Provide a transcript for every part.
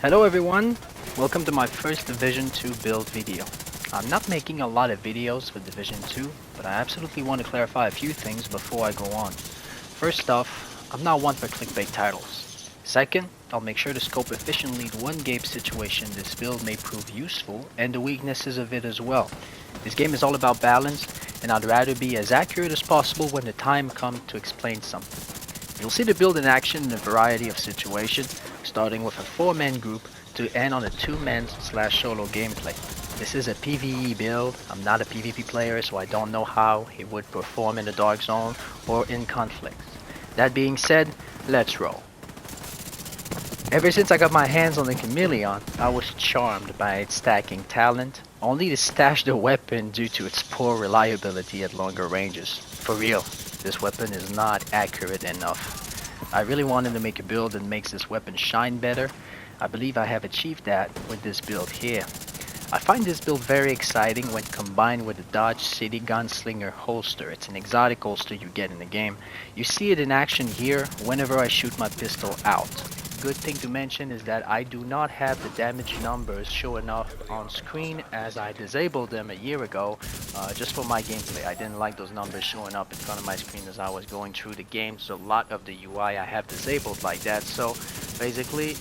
Hello everyone, welcome to my first Division 2 build video. I'm not making a lot of videos for Division 2, but I absolutely want to clarify a few things before I go on. First off, I'm not one for clickbait titles. Second, I'll make sure to scope efficiently the one game situation this build may prove useful and the weaknesses of it as well. This game is all about balance, and I'd rather be as accurate as possible when the time comes to explain something. You'll see the build in action in a variety of situations, starting with a 4-man group to end on a 2-man / solo gameplay. This is a PvE build. I'm not a PvP player, so I don't know how it would perform in the dark zone or in conflicts. That being said, let's roll. Ever since I got my hands on the Chameleon, I was charmed by its stacking talent, only to stash the weapon due to its poor reliability at longer ranges. For real, this weapon is not accurate enough. I really wanted to make a build that makes this weapon shine better. I believe I have achieved that with this build here. I find this build very exciting when combined with the Dodge City Gunslinger holster. It's an exotic holster you get in the game. You see it in action here whenever I shoot my pistol out. Good thing to mention is that I do not have the damage numbers showing up on screen as I disabled them a year ago just for my gameplay. I didn't like those numbers showing up in front of my screen as I was going through the game, so a lot of the UI I have disabled like that. So basically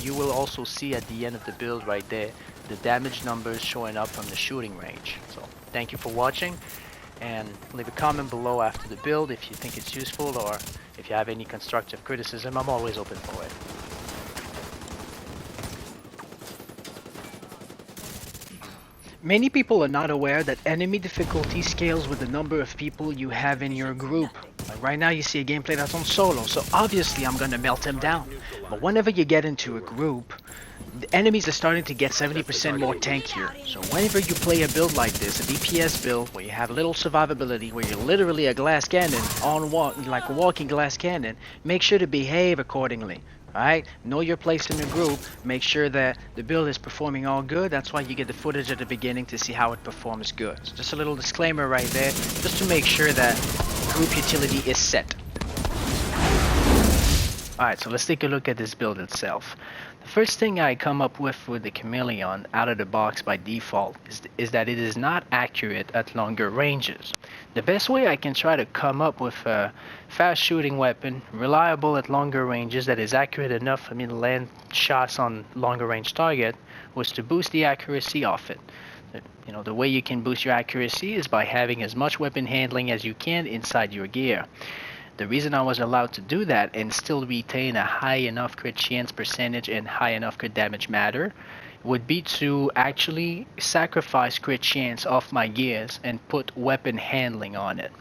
you will also see at the end of the build right there the damage numbers showing up from the shooting range. So thank you for watching, and leave a comment below after the build if you think it's useful, or if you have any constructive criticism. I'm always open for it. Many people are not aware that enemy difficulty scales with the number of people you have in your group. Like right now you see a gameplay that's on solo, so obviously I'm gonna melt him down. But whenever you get into a group, the enemies are starting to get 70% more tankier. So whenever you play a build like this, a DPS build where you have little survivability, where you're literally a glass cannon like a walking glass cannon, make sure to behave accordingly. Alright, know your place in the group, make sure that the build is performing all good. That's why you get the footage at the beginning to see how it performs good. So just a little disclaimer right there, just to make sure that group utility is set. Alright, so let's take a look at this build itself. The first thing I come up with the Chameleon out of the box by default is that it is not accurate at longer ranges. The best way I can try to come up with a fast shooting weapon, reliable at longer ranges, that is accurate enough for me to land shots on longer range target, was to boost the accuracy of it. You know, the way you can boost your accuracy is by having as much weapon handling as you can inside your gear. The reason I was allowed to do that and still retain a high enough crit chance percentage and high enough crit damage matter would be to actually sacrifice crit chance off my gears and put weapon handling on it.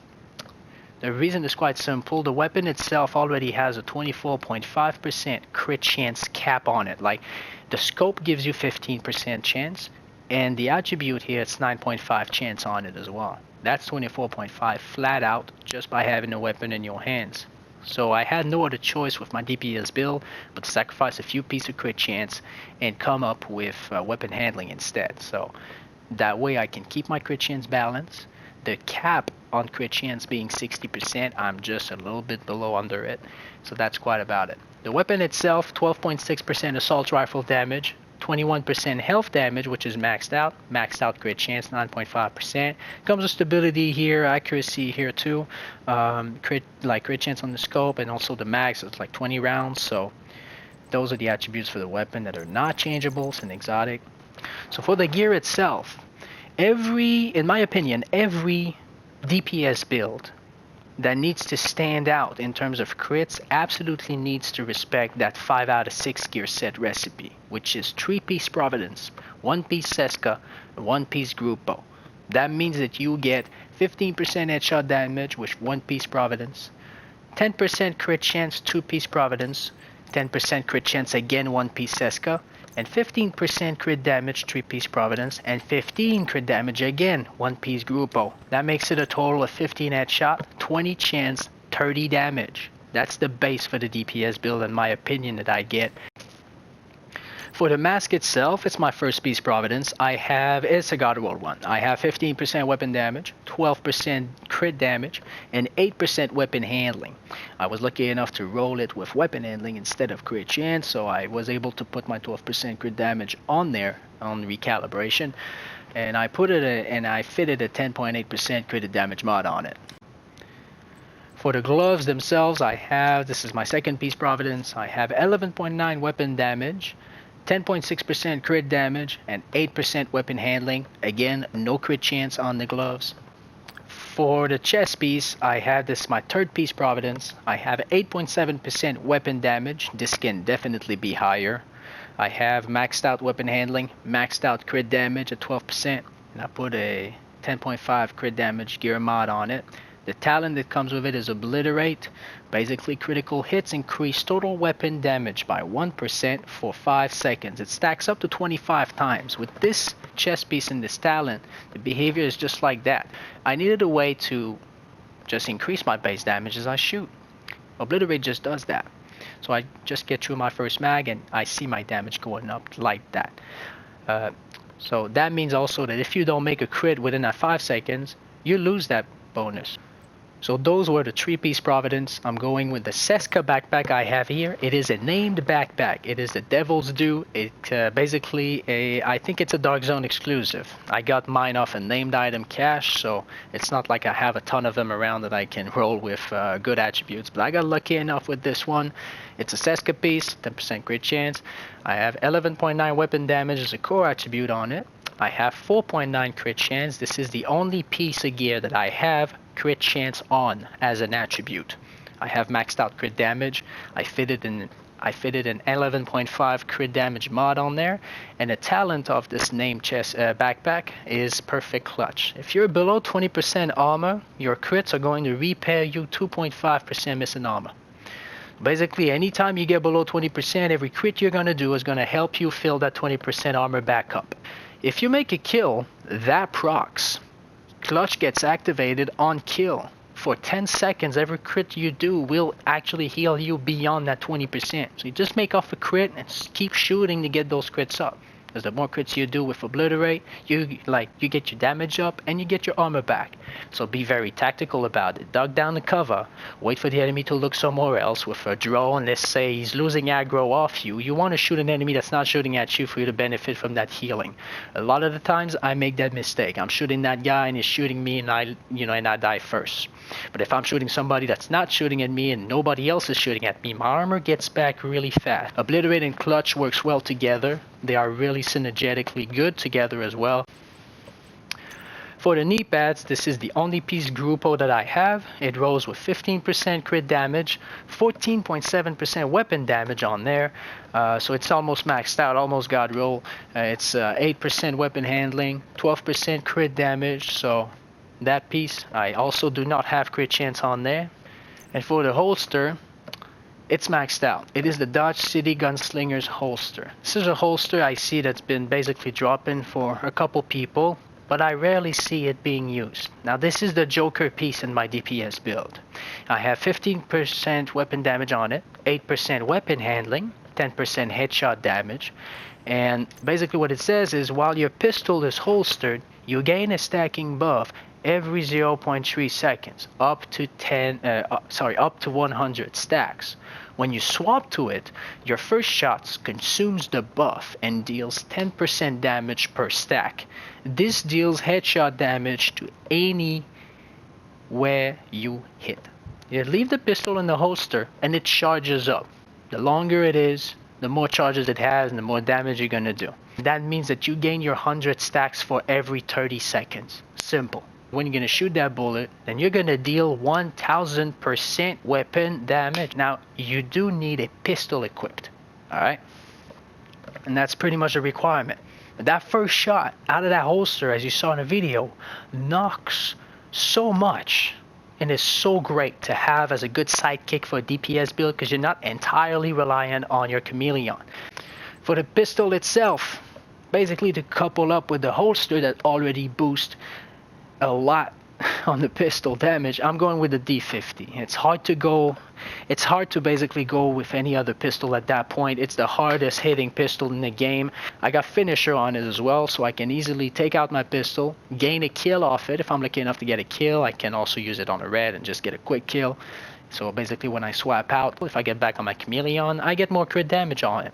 The reason is quite simple. The weapon itself already has a 24.5% crit chance cap on it. Like, the scope gives you 15% chance, and the attribute here, it's 9.5 chance on it as well. That's 24.5 flat out just by having a weapon in your hands. So I had no other choice with my DPS build but to sacrifice a few pieces of crit chance and come up with weapon handling instead. So that way I can keep my crit chance balance. The cap on crit chance being 60%, I'm just a little bit below under it. So that's quite about it. The weapon itself, 12.6% assault rifle damage, 21% health damage, which is maxed out crit chance 9.5%. Comes with stability here, accuracy here too, crit chance on the scope, and also the max, it's like 20 rounds. So those are the attributes for the weapon that are not changeable. It's an exotic. So for the gear itself, in my opinion, every DPS build that needs to stand out in terms of crits absolutely needs to respect that 5 out of 6 gear set recipe, which is 3-piece Providence, 1-piece Seska, 1-piece Grupo. That means that you get 15% headshot damage with 1-piece Providence, 10% crit chance 2-piece Providence, 10% crit chance again 1-piece Seska, and 15% crit damage 3-piece Providence, and 15 crit damage again 1-piece Grupo. That makes it a total of 15 headshot, 20 chance, 30 damage. That's the base for the DPS build in my opinion that I get. For For the mask itself, it's my first piece Providence. It's a God roll one. I have 15% weapon damage, 12% crit damage, and 8% weapon handling. I was lucky enough to roll it with weapon handling instead of crit chance, so I was able to put my 12% crit damage on there on recalibration, and I fitted a 10.8% crit damage mod on it. For the gloves themselves, this is my second piece Providence. I have 11.9 weapon damage, 10.6% crit damage, and 8% weapon handling. Again, no crit chance on the gloves. For the chest piece, this is my third piece Providence. I have 8.7% weapon damage. This can definitely be higher. I have maxed out weapon handling, maxed out crit damage at 12%, and I put a 10.5 crit damage gear mod on it. The talent that comes with it is Obliterate. Basically, critical hits increase total weapon damage by 1% for 5 seconds. It stacks up to 25 times. With this chest piece and this talent, the behavior is just like that. I needed a way to just increase my base damage as I shoot. Obliterate just does that. So I just get through my first mag and I see my damage going up like that. So that means also that if you don't make a crit within that 5 seconds, you lose that bonus. So those were the 3-piece Providence. I'm going with the Seska backpack I have here. It is a named backpack. It is the Devil's Due. I think it's a Dark Zone exclusive. I got mine off a named item cache, so it's not like I have a ton of them around that I can roll with good attributes. But I got lucky enough with this one. It's a Seska piece, 10% crit chance. I have 11.9 weapon damage as a core attribute on it. I have 4.9 crit chance. This is the only piece of gear that I have crit chance on as an attribute. I have maxed out crit damage. I fitted an 11.5 crit damage mod on there, and the talent of this named chest backpack is Perfect Clutch. If you're below 20% armor, your crits are going to repair you 2.5% missing armor. Basically, anytime you get below 20%, every crit you're going to do is going to help you fill that 20% armor back up. If you make a kill, that procs. Clutch gets activated on kill. For 10 seconds, every crit you do will actually heal you beyond that 20%. So you just make off a crit and keep shooting to get those crits up. Because the more crits you do with Obliterate, you get your damage up and you get your armor back. So be very tactical about it. Duck down the cover, wait for the enemy to look somewhere else with a drone. Let's say he's losing aggro off you. You want to shoot an enemy that's not shooting at you for you to benefit from that healing. A lot of the times I make that mistake. I'm shooting that guy and he's shooting me and I die first. But if I'm shooting somebody that's not shooting at me and nobody else is shooting at me, my armor gets back really fast. Obliterate and Clutch works well together. They are really synergetically good together as well. For the knee pads, this is the only piece Gruppo that I have. It rolls with 15% crit damage, 14.7% weapon damage on there. So it's almost maxed out, almost God roll. It's 8% weapon handling, 12% crit damage. So that piece, I also do not have crit chance on there. And for the holster, it's maxed out. It is the Dodge City Gunslinger's holster. This is a holster I see that's been basically dropping for a couple people, but I rarely see it being used. Now this is the Joker piece in my DPS build. I have 15% weapon damage on it, 8% weapon handling, 10% headshot damage, and basically what it says is while your pistol is holstered, you gain a stacking buff every 0.3 seconds, up to 100 stacks. When you swap to it, your first shot consumes the buff and deals 10% damage per stack. This deals headshot damage to anywhere you hit. You leave the pistol in the holster and it charges up. The longer it is, the more charges it has and the more damage you're gonna do. That means that you gain your 100 stacks for every 30 seconds. Simple. When you're going to shoot that bullet, then you're going to deal 1000% weapon damage. Now, you do need a pistol equipped, alright? And that's pretty much a requirement. But that first shot out of that holster, as you saw in the video, knocks so much and is so great to have as a good sidekick for a DPS build because you're not entirely reliant on your Chameleon. For the pistol itself, basically to couple up with the holster that already boosts a lot on the pistol damage, I'm going with the D50. It's hard to basically go with any other pistol at that point. It's the hardest hitting pistol in the game. I got finisher on it as well, so I can easily take out my pistol, gain a kill off it. If I'm lucky enough to get a kill, I can also use it on a red and just get a quick kill. So basically when I swap out, if I get back on my Chameleon, I get more crit damage on it.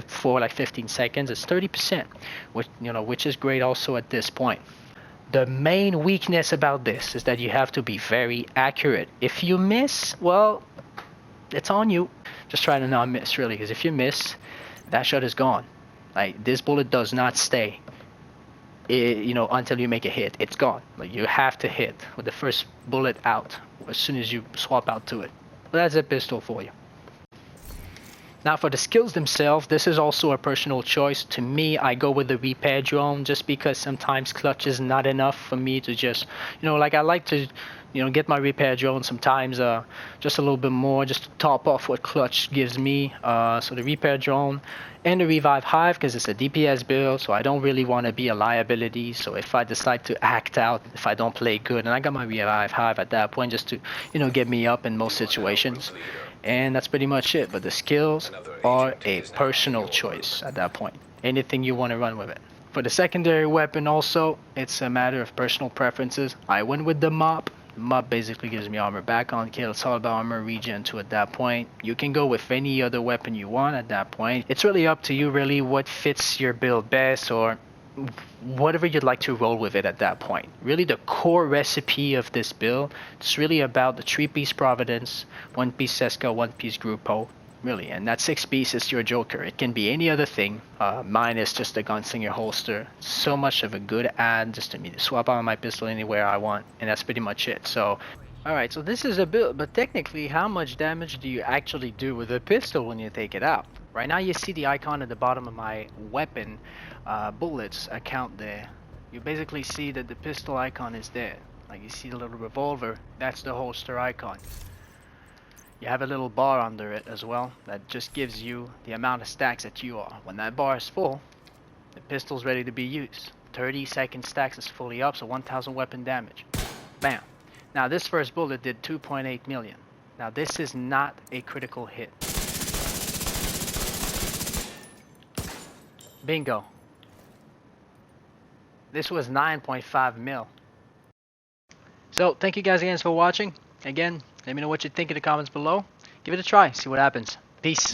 For like 15 seconds, it's 30%, which is great also at this point. The main weakness about this is that you have to be very accurate. If you miss, well, it's on you. Just try to not miss, really, because if you miss, that shot is gone. Like, this bullet does not stay, until you make a hit. It's gone. Like, you have to hit with the first bullet out as soon as you swap out to it. But that's a pistol for you. Now for the skills themselves, this is also a personal choice. To me, I go with the repair drone just because sometimes clutch is not enough for me to just, like I like to, get my repair drone sometimes just a little bit more just to top off what clutch gives me. So the repair drone and the revive hive, because it's a DPS build, so I don't really want to be a liability. So if I decide to act out, if I don't play good, and I got my revive hive at that point just to, get me up in most situations. And that's pretty much it. But the skills are a personal choice at that point. Anything you want to run with it. For the secondary weapon also, it's a matter of personal preferences. I went with the mop. The mop basically gives me armor back on kill. It's all about armor regen too at that point. You can go with any other weapon you want at that point. It's really up to you really what fits your build best or whatever you'd like to roll with it at that point. Really the core recipe of this build, it's really about the 3-piece Providence, 1-piece Seska, 1-piece Grupo, really, and that 6-piece is your Joker. It can be any other thing, mine is just a gunslinger holster. So much of a good add just to me to swap out my pistol anywhere I want, and that's pretty much it. So alright, so this is a build, but technically how much damage do you actually do with a pistol when you take it out? Right now you see the icon at the bottom of my weapon bullets account there. You basically see that the pistol icon is there. Like you see the little revolver, that's the holster icon. You have a little bar under it as well that just gives you the amount of stacks that you are. When that bar is full, the pistol's ready to be used. 30-second stacks is fully up, so 1000 weapon damage. Bam. Now this first bullet did 2.8 million. Now this is not a critical hit. Bingo. This was 9.5 mil. So thank you guys again for watching. Again, let me know what you think in the comments below. Give it a try, see what happens. Peace.